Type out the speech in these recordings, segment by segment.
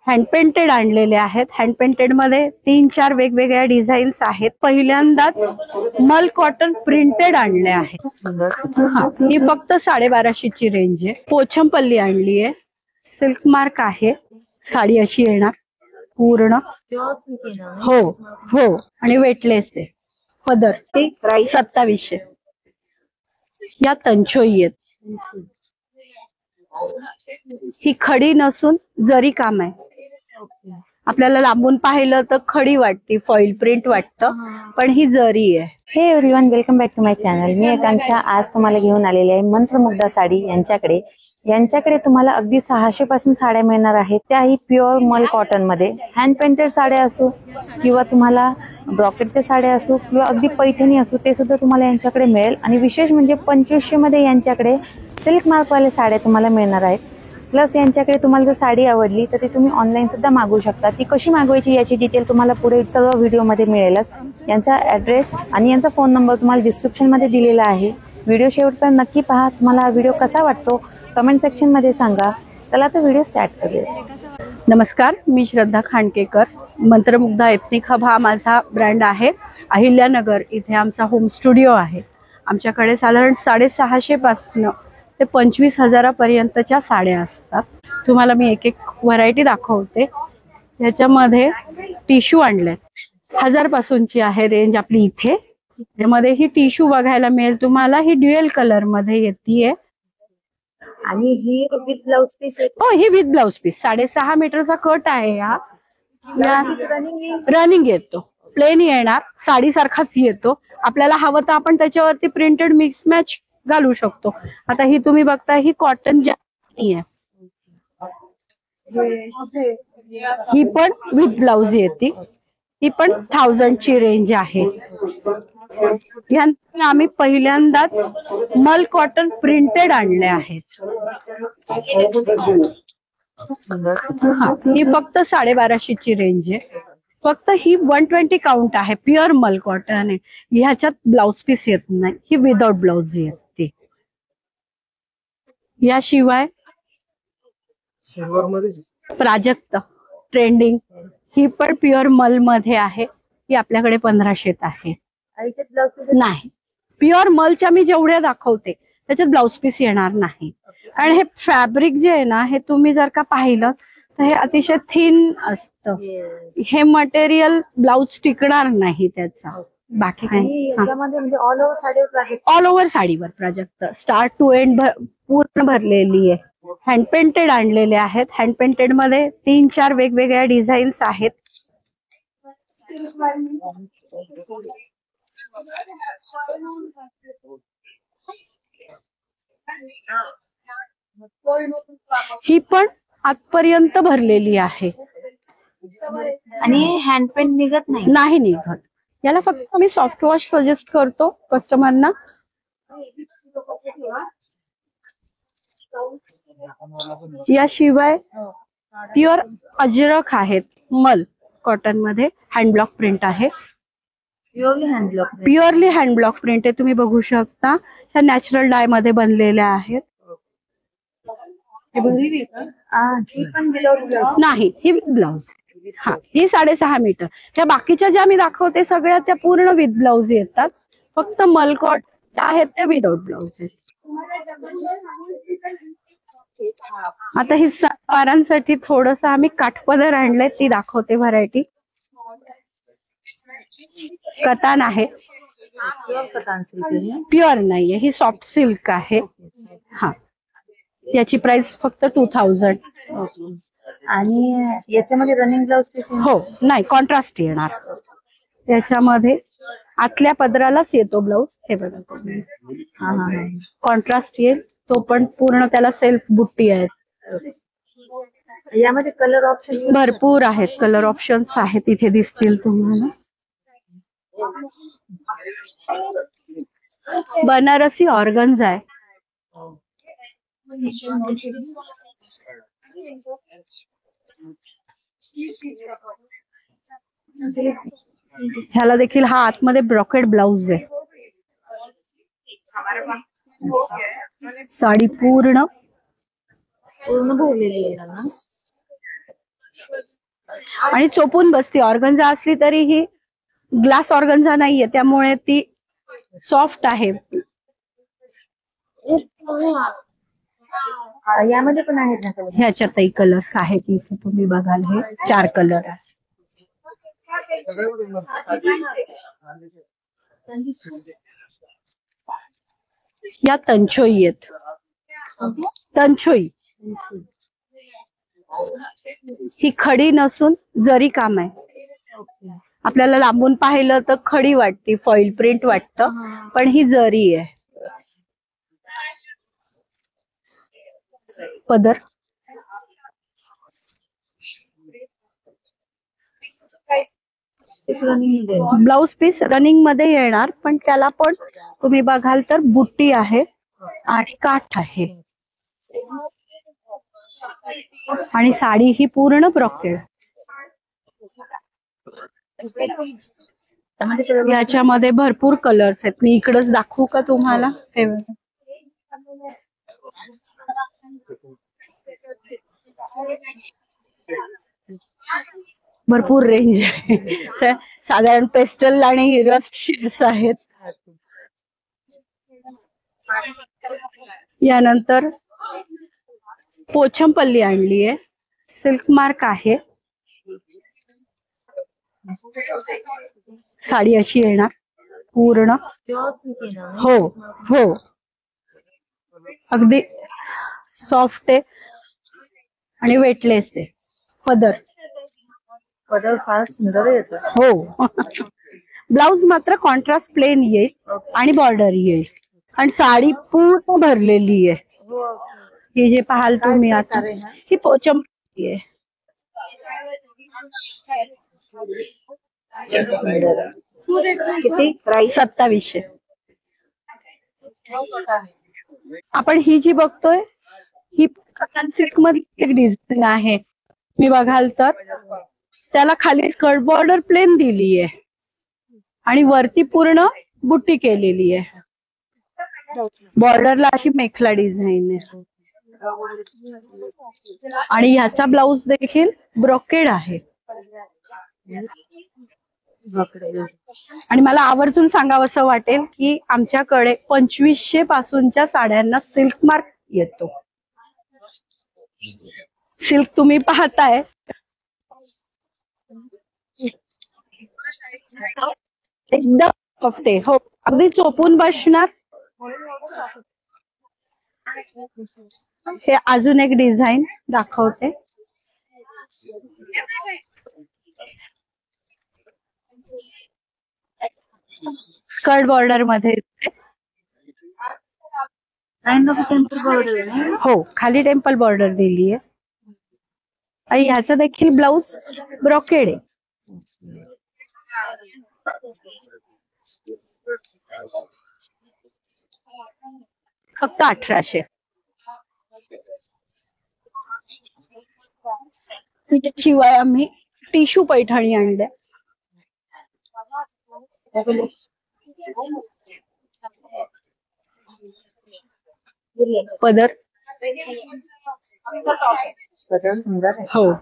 Hand painted आणलेले आहेत. Hand painted मध्ये 3-4 वेगवेगळ्या डिझाईन्स आहेत. पहिल्यांदाच मल कॉटन प्रिंटेड आणले आहेत. ही फक्त 1250 ची रेंज आहे. पोचमपल्ली आणली आहे. सिल्क मार्क आहे. साडी अशी येणार पूर्ण. हो हो आणि वेटलेस आहे. पदर ते 2700. या तंचोई आहेत. ही खडी नसून जरी काम आहे. आपल्याला लांबून पाहिलं तर खडी वाटते, फॉइल प्रिंट वाटतं, पण ही जरी आहे. Hey everyone, welcome back to my channel. मी आकांक्षा आज तुम्हाला घेऊन आलेले आहे मंत्रमुग्धा साडी यांच्याकडे तुम्हाला अगदी 600 पासून साड्या मिळणार आहेत. त्याही प्युअर मल कॉटन मध्ये. हँड पेंटेड साड्या असो किंवा तुम्हाला ब्रॉकेटच्या साड्या असो किंवा अगदी पैठणी असो, ते सुद्धा तुम्हाला यांच्याकडे मिळेल. आणि विशेष म्हणजे 2500 मध्ये यांच्याकडे सिल्क मार्कवाले साड्या तुम्हाला मिळणार आहेत. प्लस यांच्याकडे तुम्हाला जर साडी आवडली तर ती तुम्ही ऑनलाईन सुद्धा मागवू शकता. ती कशी मागवायची याची डिटेल तुम्हाला पुढे सर्व व्हिडिओमध्ये मिळेलच. यांचा ॲड्रेस आणि यांचा फोन नंबर तुम्हाला डिस्क्रिप्शनमध्ये दिलेला आहे. व्हिडिओ शेवटपर्यंत नक्की पहा. तुम्हाला हा व्हिडिओ कसा वाटतो कमेंट सेक्शनमध्ये सांगा. चला तर व्हिडिओ स्टार्ट करूया. नमस्कार, मी श्रद्धा खांडकेकर. मंत्रमुग्धा एथनिक हब हा माझा ब्रँड आहे. अहिल्यानगर इथे आमचा होम स्टुडिओ आहे. आमच्याकडे साधारण 650 पासून ते 25,000 पर्यंतच्या साड्या असतात. तुम्हाला मी एक व्हरायटी दाखवते. याच्यामध्ये टिश्यू आणलेत. 1000 पासूनची आहे रेंज आपली इथे. त्यामध्ये ही टिश्यू बघायला मिळेल तुम्हाला. ही ड्युएल कलर मध्ये येते. आणि ही विथ ब्लाउज पीस. हो, ही विथ ब्लाउज पीस. 6.5 मीटरचा कट आहे. हा रनिंग येतो. प्लेन येणार, साडी सारखाच येतो. आपल्याला हवं तर आपण त्याच्यावरती प्रिंटेड मिक्स मॅच घालू शकतो. आता ही तुम्ही बघता, ही कॉटन आहे. ही पण विथ ब्लाउज येते. ही पण 1000 ची रेंज आहे. यानंतर आम्ही पहिल्यांदाच मल कॉटन प्रिंटेड आणले आहेत. ही फक्त 1250 ची रेंज आहे. फक्त ही 120 काउंट आहे. प्युअर मल कॉटन आहे. ह्याच्यात ब्लाउज पीस येत नाही. ही विदाउट ब्लाउज येते. याशिवाय प्राजक्त ट्रेंडिंग, ही पण प्युअर मल मध्ये आहे. ही आपल्याकडे 1500 आहे. नाही, प्युअर मलच्या मी जेवढ्या दाखवते त्याच्यात ब्लाउज पीस येणार नाही. आणि हे फॅब्रिक जे आहे ना, हे तुम्ही जर का पाहिलं तर हे अतिशय थिन असतं. हे मटेरियल ब्लाउज टिकणार नाही त्याचा. बाकी काही ऑल ओव्हर साडीवर प्राजक्त स्टार्ट टू एंड पूर्ण भरलेली आहे. हँड पेंटेड आणलेले आहेत. हँड पेंटेड मध्ये 3-4 वेगवेगळ्या डिझाईन्स आहेत. ही पण आतपर्यंत भरलेली आहे. आणि हँड पेंट निघत नाही निघत. याला फक्त आम्ही सॉफ्ट वॉश सजेस्ट करतो कस्टमरना. याशिवाय प्युअर अजरक आहेत मल कॉटन मध्ये. हँडब्लॉक प्रिंट आहे. प्युअरली हँडब्लॉक प्रिंट आहे. तुम्ही बघू शकता. ह्या नॅचरल डाय मध्ये बनलेल्या आहेत. नाही, ही विथ ब्लाउज. हा, ही 6.5 मीटर. ह्या बाकीच्या ज्या मी दाखवते सगळ्या त्या पूर्ण विथ ब्लाउज येतात. फक्त मल कॉट आहेत त्या विदाउट ब्लाउज आहेत. आता ही सणावारांसाठी थोडस आम्ही काठपदर आणलंय, ती दाखवते व्हरायटी. कतान आहे. प्युअर नाहीये, ही सॉफ्ट सिल्क आहे. हा, याची प्राइस फक्त 2000. आणि याच्यामध्ये रनिंग ब्लाउज पीस हो नाही, कॉन्ट्रास्ट येणार. याच्यामध्ये आतल्या पदरालाच येतो ब्लाउज. हे बघा, कॉन्ट्रास्ट येईल. तो पण पूर्ण त्याला सेल्फ बुट्टी आहेत. यामध्ये कलर ऑप्शन भरपूर आहेत. कलर ऑप्शन्स आहेत, इथे दिसतील तुम्हाला. बनारसी ऑर्गन्झा आहे. ह्याला देखील हा आतमध्ये ब्रॉकेट ब्लाउज आहे. साडी पूर्ण भरलेली आहे ना. आणि चोपून बसते. ऑर्गन्झा असली तरी ही ग्लास ऑर्गन्झा नाहीये, त्यामुळे ती सॉफ्ट आहे. यामध्ये पण आहेत ना कलर? ह्याच्यातही कलर्स आहेत, इथे तुम्ही बघाल हे 4 कलर आहेत. या तंचोई आहेत. तंचोई ही खडी नसून जरी काम आहे. आपल्याला लांबून पाहिलं तर खडी वाटते, फॉइल प्रिंट वाटतं, पण ही जरी आहे. पदर ब्लाउज पीस रनिंग मध्ये येणार, पण त्याला पण तुम्ही बघाल तर बुट्टी आहे आणि काठ आहे. आणि साडी ही पूर्ण ब्रॉकेड. याच्यामध्ये भरपूर कलर्स आहेत. मी इकडच दाखवू का तुम्हाला? भरपूर रेंज आहे. साधारण पेस्टल आणि रस्ट शेड्स आहेत. यानंतर पोचमपल्ली आणली आहे, सिल्क मार्क आहे. साडी अशी येणार पूर्ण. हो हो, अगदी सॉफ्ट आहे आणि वेटलेस आहे. पदर फार सुंदर आहे. हो. ब्लाउज मात्र कॉन्ट्रास्ट प्लेन येईल आणि बॉर्डर येईल आणि साडी पूर्ण भरलेली आहे. हे जे पाहाल तुम्ही आता, ही पोचमपल्ली आहे. किती? 2700. आपण ही जी बघतोय ही कॉटन सिल्क मध्ये एक डिझाईन आहे. मी बघाल तर त्याला खाली स्कर्ट बॉर्डर प्लेन दिली आहे आणि वरती पूर्ण बुट्टी केलेली आहे. बॉर्डरला अशी मेखला डिझाईन आहे आणि ह्याचा ब्लाउज देखील ब्रोकेड आहे. आणि मला आवर्जून सांगावंसं वाटेल की आमच्याकडे 2500 पासूनच्या साड्यांना सिल्क मार्क येतो. सिल्क तुम्ही पाहताय एकदम सॉफ्ट आहे. हो, अगदी चोपून बसणार. हे अजून एक डिझाईन दाखवते. स्कर्ट बॉर्डर मध्ये. हो, खाली टेम्पल बॉर्डर दिली आहे आणि ह्याचा देखील ब्लाउज ब्रॉकेड आहे. फक्त 1800. शिवाय आम्ही टिश्यू पैठणी आणल्या. पदर सुंदर आहे. हो,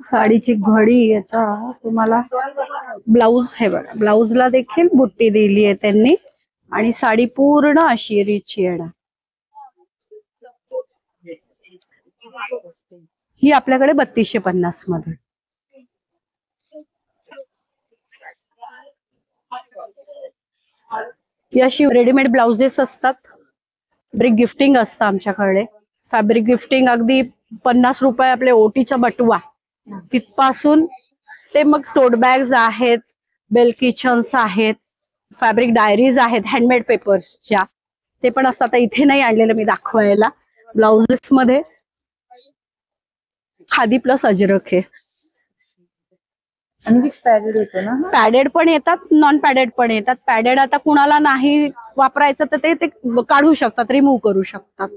साडीची घडी येता तुम्हाला. ब्लाउज हे बघा, ब्लाउजला देखील बुट्टी दिली आहे त्यांनी आणि साडी पूर्ण अशी रिच येणार. ही आपल्याकडे 3250 मध्ये. याशी रेडीमेड ब्लाउजेस असतात. फॅब्रिक गिफ्टिंग असतं आमच्याकडे. फॅब्रिक गिफ्टिंग अगदी 50 रुपये आपले ओटीचा बटवा तिथपासून ते मग टोट बॅग्स आहेत, बेल किचन्स आहेत, फॅब्रिक डायरीज आहेत हँडमेड पेपर्सच्या, ते पण असतात. आता इथे नाही आणलेलं मी दाखवायला. ब्लाउजेस मध्ये खादी प्लस अजरक आहे. आणि पॅडेड येतो ना? पॅडेड पण येतात, नॉन पॅडेड पण येतात. पॅडेड आता कुणाला नाही वापरायचं तर ते काढू शकतात, रिमूव्ह करू शकतात.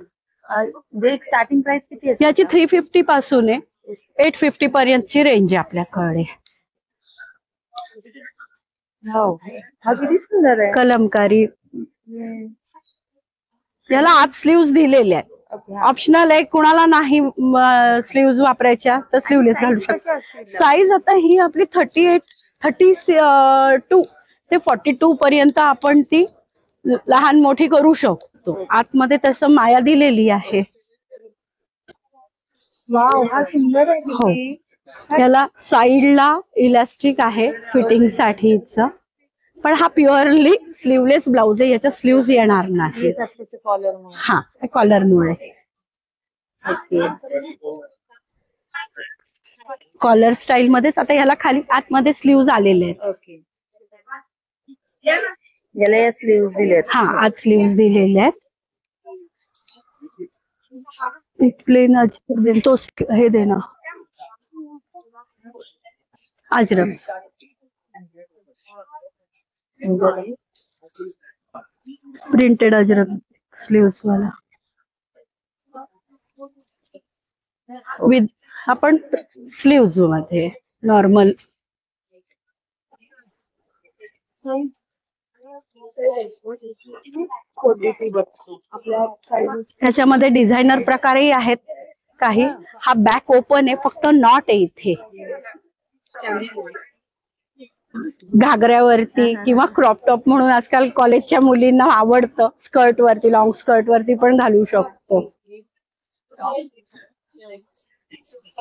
स्टार्टिंग प्राइस किती आहे याची? 350 पासून आहे, 850 पर्यंतची रेंज आहे आपल्याकडे. हो, हा किती सुंदर आहे. कलमकारी. याला आत स्लीव्ज दिलेले आहेत. ऑप्शनल आहे, कुणाला नाही स्लीव्ज वापरायच्या तर स्लीवलेस घालू शकतो. साईज आता ही आपली 32 ते 42 पर्यंत आपण ती लहान मोठी करू शकतो. आतमध्ये तसं माया दिलेली आहे. हो, याला साईडला इलास्टिक आहे फिटिंग साठीच, पण हा प्युअरली स्लीवलेस ब्लाउज आहे. याच्या स्लीव्ज येणार नाही. हा, कॉलरमुळे. कॉलर स्टाईल मध्येच आता याला खाली आतमध्ये स्लीव्ज आलेले आहेत. याला स्लीव्ज दिले. हा, आत स्लीव्ज दिलेले आहेत. प्लेन अजरक तो हे देना अजरक. प्रिंटेड अजरक स्लीव्स वाला विथ आपण स्लीव्स मध्ये नॉर्मल. त्याच्यामध्ये डिझायनर प्रकारही आहेत काही. हा बॅक ओपन आहे, फक्त नॉट आहे इथे. घागऱ्यावरती किंवा क्रॉप टॉप म्हणून आजकाल कॉलेजच्या मुलींना आवडतं, स्कर्ट वरती, लॉंग स्कर्ट वरती पण घालू शकतो.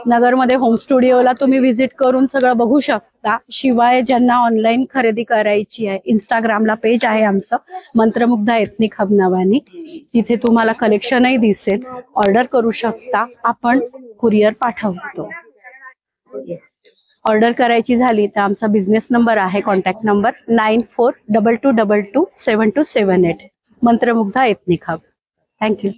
नगरमध्ये होम स्टुडिओला तुम्ही व्हिजिट करून सगळं बघू शकता. शिवाय ज्यांना ऑनलाईन खरेदी करायची आहे, इंस्टाग्रामला पेज आहे आमचं मंत्रमुग्धा एथनिक हब नावाने. तिथे तुम्हाला कलेक्शनही दिसेल. ऑर्डर करू शकता, आपण कुरिअर पाठवतो. ऑर्डर करायची झाली तर आमचा बिझनेस नंबर आहे, contact number 9422227278. Mantramugdha ethnic hub. Thank you.